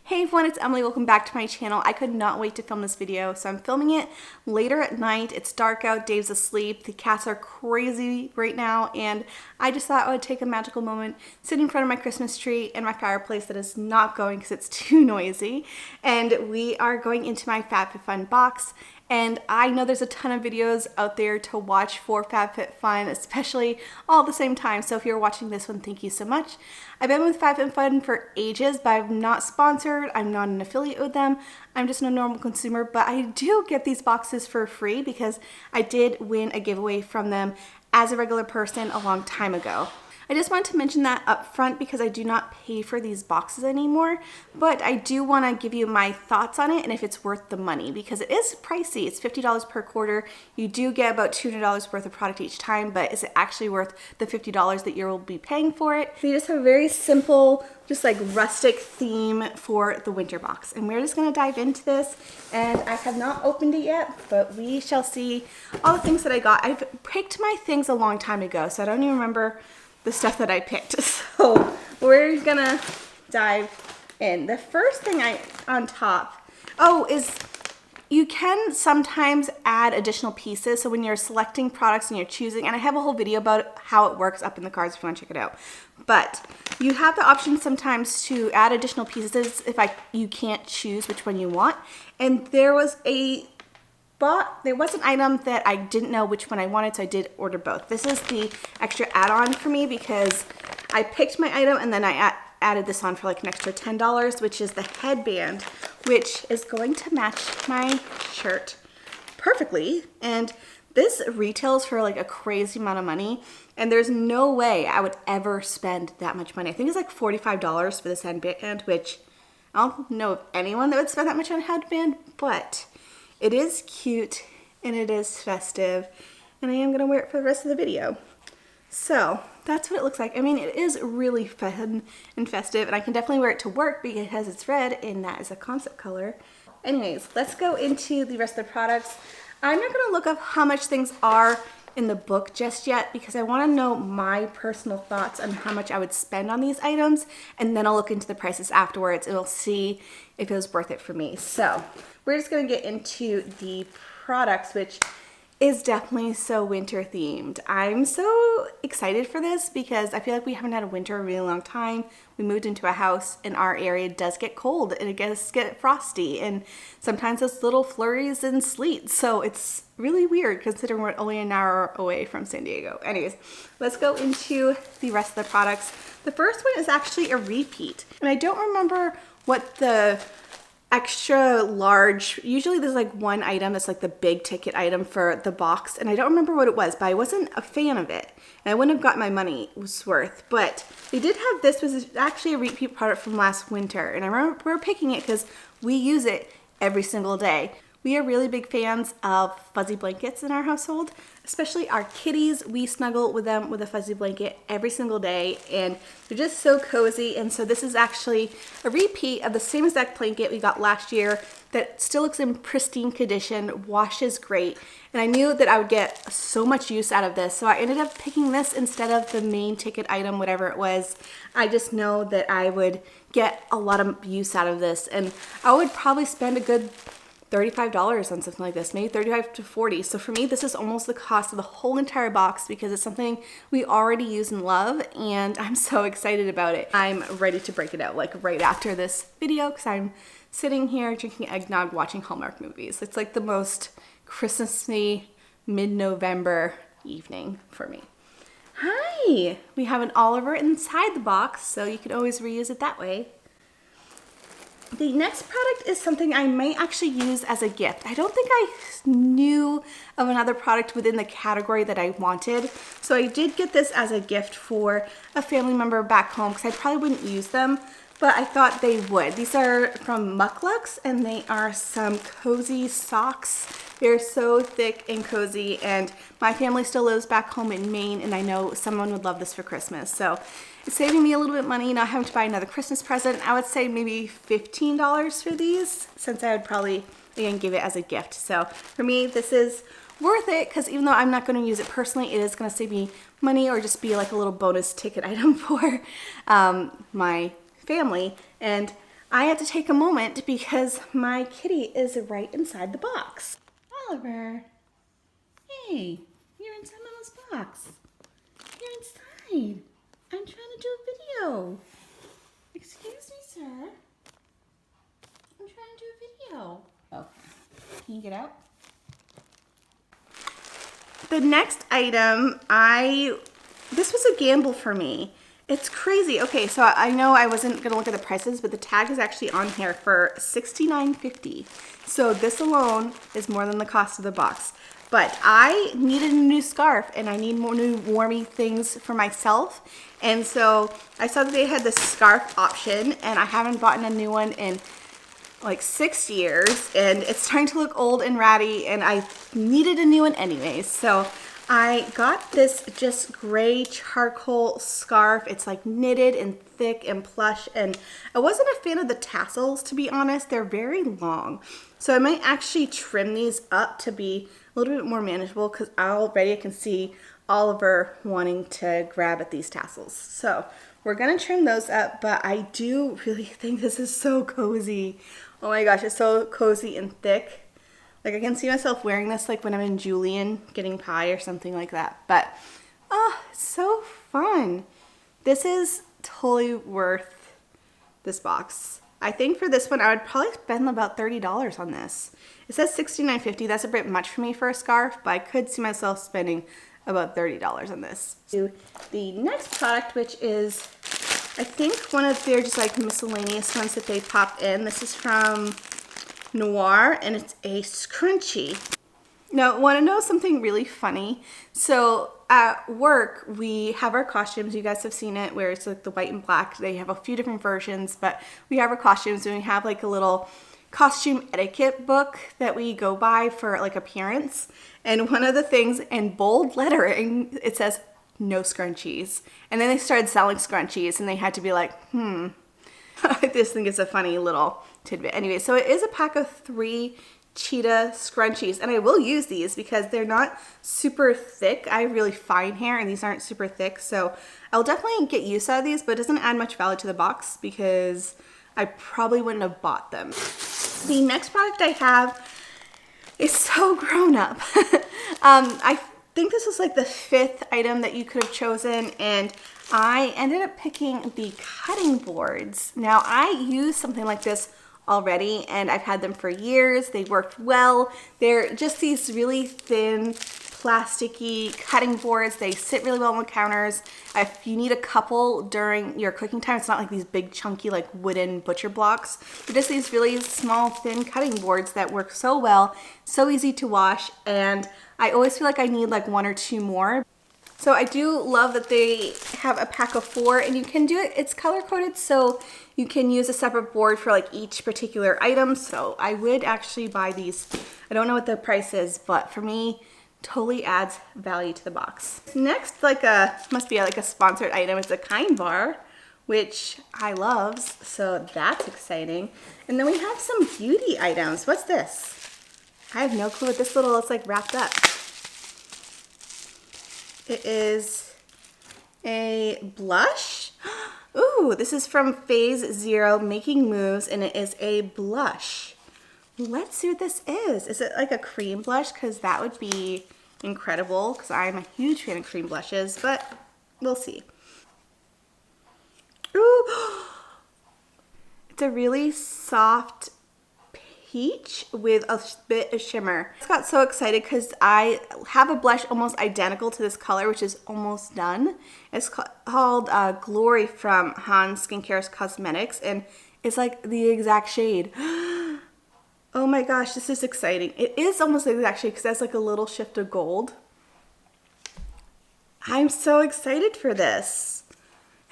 Hey everyone, it's Emily. Welcome back to my channel. I could not wait to film this video, so I'm filming it later at night. It's dark out, Dave's asleep, the cats are crazy right now, and I just thought I would take a magical moment, sit in front of my Christmas tree and my fireplace that is not going because it's too noisy, and we are going into my FabFitFun box. And I know there's a ton of videos out there to watch for FabFitFun, especially all at the same time. So if you're watching this one, thank you so much. I've been with FabFitFun for ages, but I'm not sponsored. I'm not an affiliate with them. I'm just a normal consumer, but I do get these boxes for free because I did win a giveaway from them as a regular person a long time ago. I just wanted to mention that up front because I do not pay for these boxes anymore, but I do want to give you my thoughts on it and if it's worth the money because it is pricey. It's $50 per quarter. You do get about $200 worth of product each time, but is it actually worth the $50 that you'll be paying for it? So you just have a very simple, just like rustic theme for the winter box. And we're just going to dive into this, and I have not opened it yet, but we shall see all the things that I got. I've picked my things a long time ago, so I don't even remember the stuff that I picked. So we're gonna dive in. The first thing on top, is you can sometimes add additional pieces. So when you're selecting products and you're choosing, and I have a whole video about how it works up in the cards if you want to check it out. But you have the option sometimes to add additional pieces if you can't choose which one you want. And there was an item that I didn't know which one I wanted, so I did order both. This is the extra add-on for me because I picked my item and then I added this on for like an extra $10, which is the headband, which is going to match my shirt perfectly. And this retails for like a crazy amount of money, and there's no way I would ever spend that much money. I think it's like $45 for this headband, which I don't know of anyone that would spend that much on a headband, but it is cute and it is festive, and I am going to wear it for the rest of the video. So that's what it looks like. I mean, it is really fun and festive, and I can definitely wear it to work because it's red and that is a concept color. Anyways, let's go into the rest of the products. I'm not going to look up how much things are in the book just yet because I want to know my personal thoughts on how much I would spend on these items, and then I'll look into the prices afterwards and we'll see if it was worth it for me. So we're just going to get into the products, which is definitely so winter themed. I'm so excited for this because I feel like we haven't had a winter in a really long time. We moved into a house in our area. It does get cold and it does get frosty, and sometimes it's little flurries and sleet. So it's really weird considering we're only an hour away from San Diego. Anyways, let's go into the rest of the products. The first one is actually a repeat, and I don't remember what the extra large, usually there's like one item that's like the big ticket item for the box, and I don't remember what it was, but I wasn't a fan of it and I wouldn't have got my money worth. But they did have this, was actually a repeat product from last winter, and I remember we were picking it because we use it every single day. We are really big fans of fuzzy blankets in our household, especially our kitties. We snuggle with them with a fuzzy blanket every single day, and they're just so cozy. And so this is actually a repeat of the same exact blanket we got last year that still looks in pristine condition, washes great, and I knew that I would get so much use out of this, so I ended up picking this instead of the main ticket item, whatever it was. I just know that I would get a lot of use out of this, and I would probably spend a good $35 on something like this, maybe $35 to $40. So for me, this is almost the cost of the whole entire box because it's something we already use and love, and I'm so excited about it. I'm ready to break it out like right after this video because I'm sitting here drinking eggnog watching Hallmark movies. It's like the most Christmassy mid-November evening for me. Hi! We have an Oliver inside the box, so you can always reuse it that way. The next product is something I might actually use as a gift. I don't think I knew of another product within the category that I wanted. So I did get this as a gift for a family member back home because I probably wouldn't use them, but I thought they would. These are from Mucklux, and they are some cozy socks. They're so thick and cozy, and my family still lives back home in Maine, and I know someone would love this for Christmas. So it's saving me a little bit of money, not having to buy another Christmas present. I would say maybe $15 for these, since I would probably, again, give it as a gift. So for me, this is worth it because even though I'm not going to use it personally, it is going to save me money or just be like a little bonus ticket item for my family. And I had to take a moment because my kitty is right inside the box. Oliver, hey, you're inside Mama's box. You're inside. I'm trying to do a video. Excuse me, sir. I'm trying to do a video. Oh, can you get out? The next item, this was a gamble for me. It's crazy. Okay, so I know I wasn't gonna look at the prices, but the tag is actually on here for $69.50. So this alone is more than the cost of the box. But I needed a new scarf and I need more new warmy things for myself. And so I saw that they had this scarf option and I haven't bought a new one in like 6 years and it's starting to look old and ratty and I needed a new one anyways. So I got this just gray charcoal scarf. It's like knitted and thick and plush, and I wasn't a fan of the tassels, to be honest. They're very long. So I might actually trim these up to be a little bit more manageable because already I can see Oliver wanting to grab at these tassels. So we're gonna trim those up, but I do really think this is so cozy. Oh my gosh, it's so cozy and thick. Like I can see myself wearing this like when I'm in Julian getting pie or something like that. But, oh, it's so fun. This is totally worth this box. I think for this one, I would probably spend about $30 on this. It says $69.50. That's a bit much for me for a scarf, but I could see myself spending about $30 on this. To the next product, which is, I think one of their just like miscellaneous ones that they pop in. This is from Noir, and it's a scrunchie. Now, want to know something really funny? So at work, we have our costumes. You guys have seen it where it's like the white and black. They have a few different versions, but we have our costumes and we have like a little costume etiquette book that we go by for like appearance. And one of the things in bold lettering, it says no scrunchies. And then they started selling scrunchies and they had to be like, I just think it's a funny little tidbit. Anyway, so it is a pack of 3 cheetah scrunchies, and I will use these because they're not super thick. I have really fine hair, and these aren't super thick, so I'll definitely get use out of these, but it doesn't add much value to the box because I probably wouldn't have bought them. The next product I have is so grown up. I think this was like the 5th item that you could have chosen, and I ended up picking the cutting boards. Now, I use something like this already, and I've had them for years. They worked well. They're just these really thin, plasticky cutting boards. They sit really well on the counters. If you need a couple during your cooking time, it's not like these big, chunky, like wooden butcher blocks. They're just these really small, thin cutting boards that work so well, so easy to wash, and I always feel like I need like 1 or 2 more. So I do love that they have a pack of 4, and you can do it, it's color coded, so you can use a separate board for like each particular item. So I would actually buy these. I don't know what the price is, but for me, totally adds value to the box. Next, must be like a sponsored item, it's a Kind bar, which I love, so that's exciting. And then we have some beauty items. What's this? I have no clue what this little, it's like wrapped up. It is a blush. Ooh, this is from Phase Zero Making Moves, and it is a blush. Let's see what this is. Is it like a cream blush? Because that would be incredible, because I'm a huge fan of cream blushes, but we'll see. Ooh, it's a really soft peach with a bit of shimmer. I got so excited because I have a blush almost identical to this color, which is almost done. It's called Glory from Han Skincare Cosmetics, and it's like the exact shade. Oh my gosh, this is exciting. It is almost the exact shade because that's like a little shift of gold. I'm so excited for this.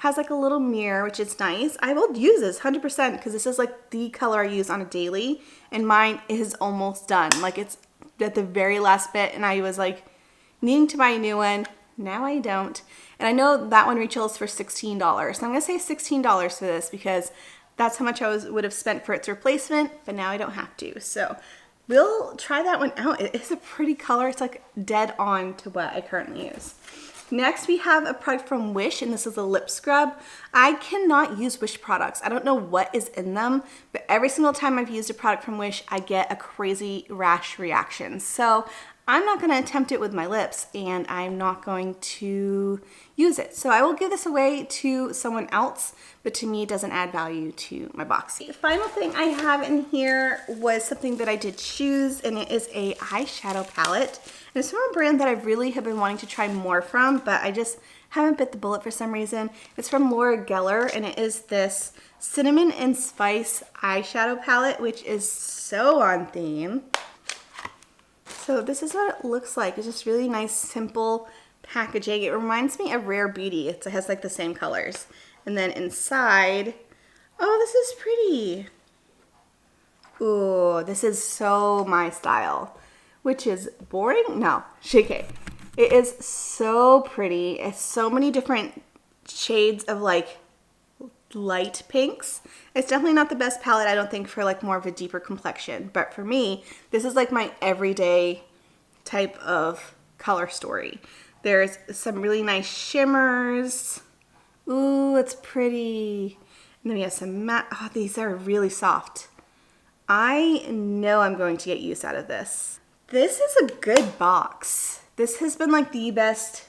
Has like a little mirror, which is nice. I will use this 100% because this is like the color I use on a daily, and mine is almost done. Like it's at the very last bit, and I was like needing to buy a new one. Now I don't. And I know that one retails for $16. So I'm gonna say $16 for this because that's how much I would have spent for its replacement, but now I don't have to. So we'll try that one out. It is a pretty color. It's like dead on to what I currently use. Next, we have a product from Wish, and this is a lip scrub. I cannot use Wish products. I don't know what is in them, but every single time I've used a product from Wish, I get a crazy rash reaction. So I'm not going to attempt it with my lips, and I'm not going to use it. So I will give this away to someone else, but to me, it doesn't add value to my box. The final thing I have in here was something that I did choose, and it is a eyeshadow palette. And it's from a brand that I really have been wanting to try more from, but I just haven't bit the bullet for some reason. It's from Laura Geller, and it is this cinnamon and spice eyeshadow palette, which is so on theme. So this is what it looks like. It's just really nice, simple packaging. It reminds me of Rare Beauty. It has like the same colors. And then inside, oh, this is pretty. Ooh, this is so my style. Which is boring? No, JK. It is so pretty. It's so many different shades of like light pinks. It's definitely not the best palette, I don't think, for like more of a deeper complexion. But for me, this is like my everyday type of color story. There's some really nice shimmers. Ooh, it's pretty. And then we have some matte. Oh, these are really soft. I know I'm going to get use out of this. This is a good box. This has been like the best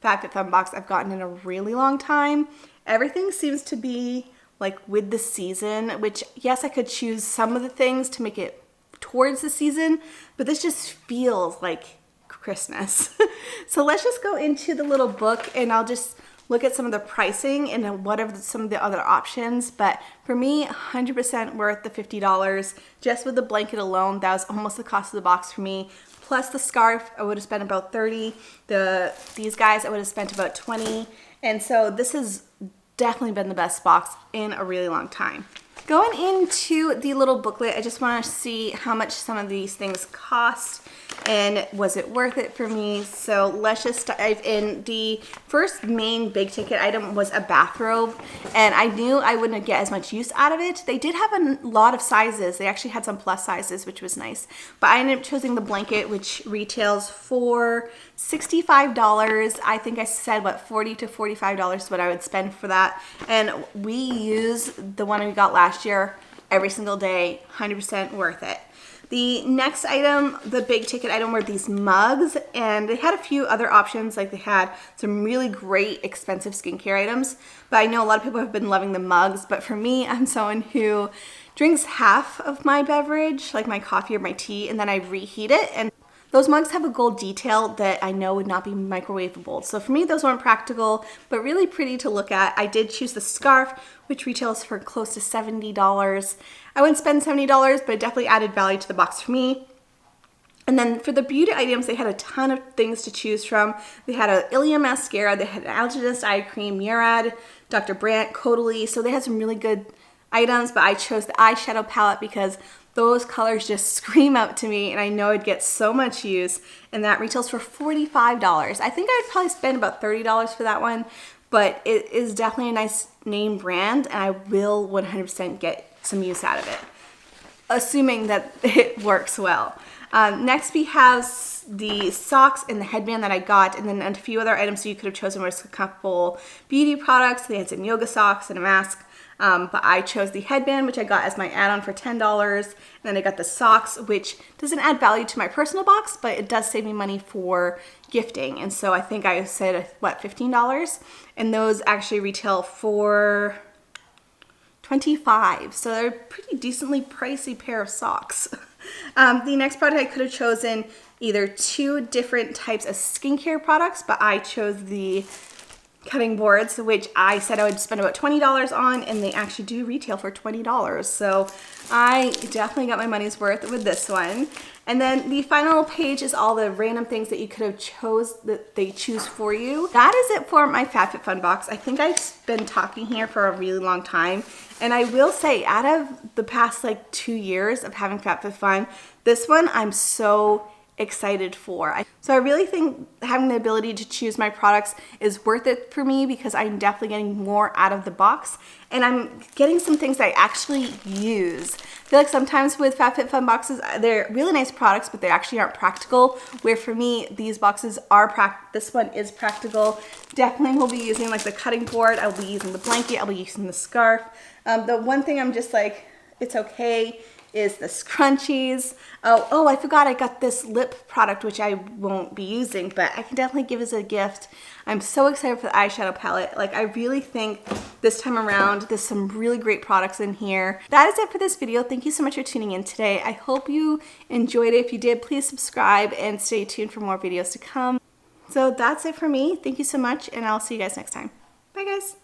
FabFitFun box I've gotten in a really long time. Everything seems to be like with the season, which yes, I could choose some of the things to make it towards the season, but this just feels like Christmas. So let's just go into the little book and I'll just look at some of the pricing and what are some of the other options. But for me, 100% worth the $50. Just with the blanket alone, that was almost the cost of the box for me. Plus the scarf, I would have spent about $30. These guys, I would have spent about $20. And so this has definitely been the best box in a really long time. Going into the little booklet, I just want to see how much some of these things cost and was it worth it for me. So let's just dive in. The first main big ticket item was a bathrobe, and I knew I wouldn't get as much use out of it. They did have a lot of sizes. They actually had some plus sizes, which was nice. But I ended up choosing the blanket, which retails for $65. I think I said, what, $40 to $45 is what I would spend for that. And we use the one we got last year every single day, 100% worth it. The next item, the big ticket item, were these mugs, and they had a few other options. Like they had some really great expensive skincare items, but I know a lot of people have been loving the mugs. But for me, I'm someone who drinks half of my beverage, like my coffee or my tea, and then I reheat it. And those mugs have a gold detail that I know would not be microwavable. So for me, those weren't practical, but really pretty to look at. I did choose the scarf, which retails for close to $70. I wouldn't spend $70, but it definitely added value to the box for me. And then for the beauty items, they had a ton of things to choose from. They had an Ilia mascara, they had an Algenist eye cream, Murad, Dr. Brandt, Caudalie. So they had some really good items, but I chose the eyeshadow palette because those colors just scream out to me and I know I'd get so much use, and that retails for $45. I think I'd probably spend about $30 for that one, but it is definitely a nice name brand and I will 100% get some use out of it, assuming that it works well. Next we have the socks and the headband that I got, and then a few other items you could have chosen was a couple beauty products. They had some yoga socks and a mask. But I chose the headband, which I got as my add-on for $10. And then I got the socks, which doesn't add value to my personal box, but it does save me money for gifting. And so I think I said, what, $15? And those actually retail for $25. So they're a pretty decently pricey pair of socks. The next product I could have chosen either two different types of skincare products, but I chose the cutting boards, which I said I would spend about $20 on, and they actually do retail for $20. So I definitely got my money's worth with this one. And then the final page is all the random things that you could have chose that they choose for you. That is it for my FabFitFun box. I think I've been talking here for a really long time. And I will say, out of the past like 2 years of having FabFitFun, this one I'm so excited for. So I really think having the ability to choose my products is worth it for me because I'm definitely getting more out of the box and I'm getting some things that I actually use feel like sometimes with FabFitFun boxes, they're really nice products, but they actually aren't practical. Where for me, these boxes are this one is practical. Definitely will be using like the cutting board. I'll be using the blanket. I'll be using the scarf. The one thing I'm just like, it's okay, is the scrunchies. Oh, I forgot I got this lip product, which I won't be using, but I can definitely give as a gift. I'm so excited for the eyeshadow palette. Like, I really think this time around, there's some really great products in here. That is it for this video. Thank you so much for tuning in today. I hope you enjoyed it. If you did, please subscribe and stay tuned for more videos to come. So that's it for me. Thank you so much, and I'll see you guys next time. Bye, guys.